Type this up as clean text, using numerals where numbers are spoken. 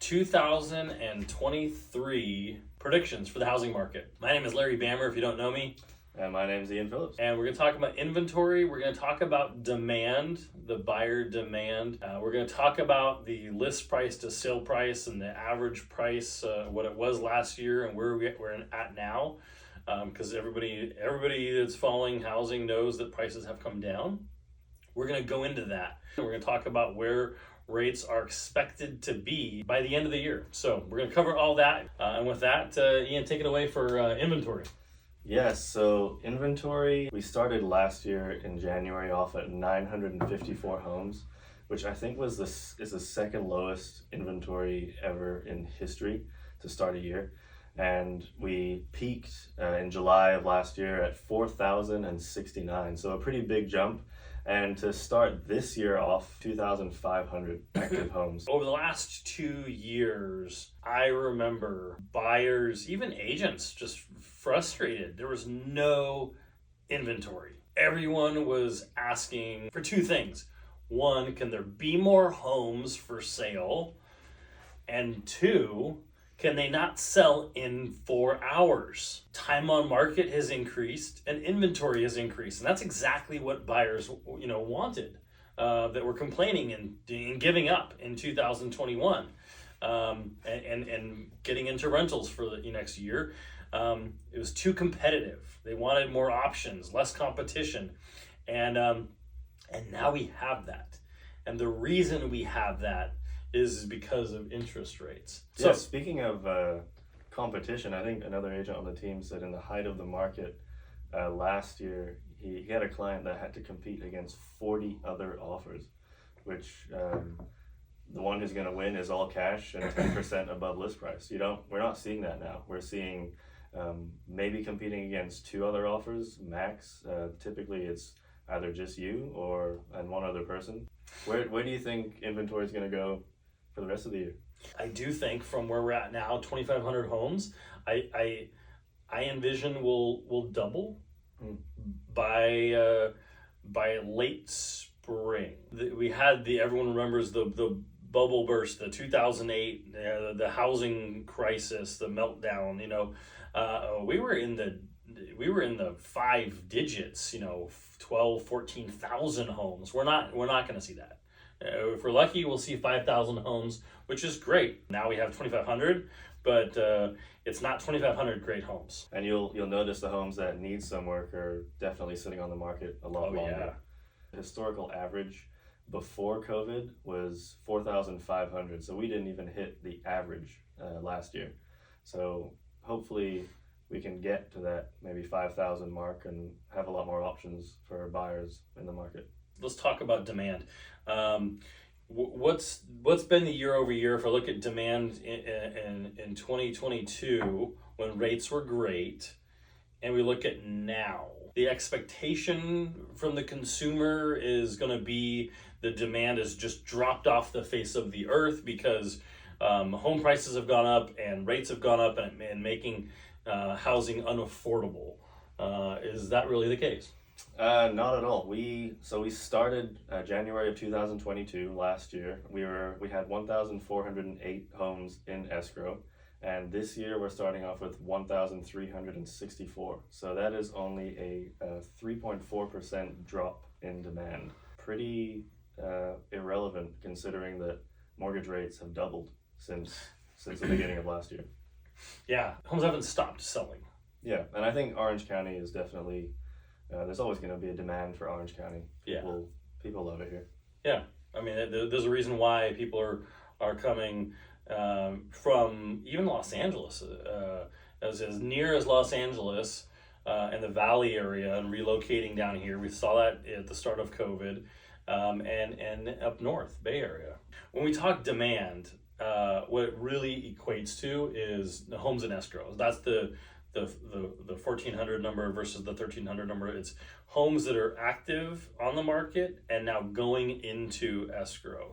2023 predictions for the housing market. My name is Larry Bammer, if you don't know me. And my name's Iain Phillips. And we're going to talk about inventory. We're going to talk about demand, the buyer demand. We're going to talk about the list price to sale price and the average price, what it was last year and where we're at now. Because everybody that's following housing knows that prices have come down. We're going to go into that. We're going to talk about where rates are expected to be by the end of the year. So we're going to cover all that. And with that, Iain, take it away for inventory. Yes, so inventory, we started last year in January off at 954 homes, which I think is the second lowest inventory ever in history to start a year. And we peaked in July of last year at 4,069, so a pretty big jump. And to start this year off, 2,500 active homes. Over the last 2 years, I remember buyers, even agents, just frustrated. There was no inventory. Everyone was asking for two things. One, can there be more homes for sale? And two, can they not sell in 4 hours? Time on market has increased and inventory has increased. And that's exactly what buyers, wanted, that were complaining and giving up in 2021 and getting into rentals for the next year. It was too competitive. They wanted more options, less competition. And now we have that. And the reason we have that is because of interest rates. So speaking of competition, I think another agent on the team said in the height of the market last year, he had a client that had to compete against 40 other offers, which the one who's going to win is all cash and 10% above list price. We're not seeing that now. We're seeing maybe competing against 2 other offers max. Typically it's either just you and one other person. Where do you think inventory is going to go for the rest of the year? I do think from where we're at now, 2,500 homes, I envision will double by late spring. We had everyone remembers the bubble burst, the 2008, the housing crisis, the meltdown. We were in the 5 digits. 12, 14,000 homes. We're not going to see that. If we're lucky, we'll see 5,000 homes, which is great. Now we have 2,500, but it's not 2,500 great homes. And you'll notice the homes that need some work are definitely sitting on the market a lot longer. Yeah. Historical average before COVID was 4,500, so we didn't even hit the average last year. So hopefully we can get to that maybe 5,000 mark and have a lot more options for buyers in the market. Let's talk about demand. What's been the year over year? If I look at demand in 2022 when rates were great, and we look at now, the expectation from the consumer is going to be the demand has just dropped off the face of the earth because home prices have gone up and rates have gone up and making housing unaffordable. Is that really the case? Not at all. We started January of 2022 last year. We had 1,408 homes in escrow, and this year we're starting off with 1,364. So that is only a 3.4% drop in demand. Pretty irrelevant considering that mortgage rates have doubled since the beginning of last year. Yeah, homes haven't stopped selling. Yeah, and I think Orange County is definitely. There's always going to be a demand for Orange County. People love it here. Yeah, I mean, there's a reason why people are coming from even Los Angeles, as near as Los Angeles and the Valley area, and relocating down here. We saw that at the start of COVID, and up north, Bay Area. When we talk demand, what it really equates to is the homes in escrow. That's the 1,400 number versus the 1,300 number. It's homes that are active on the market and now going into escrow.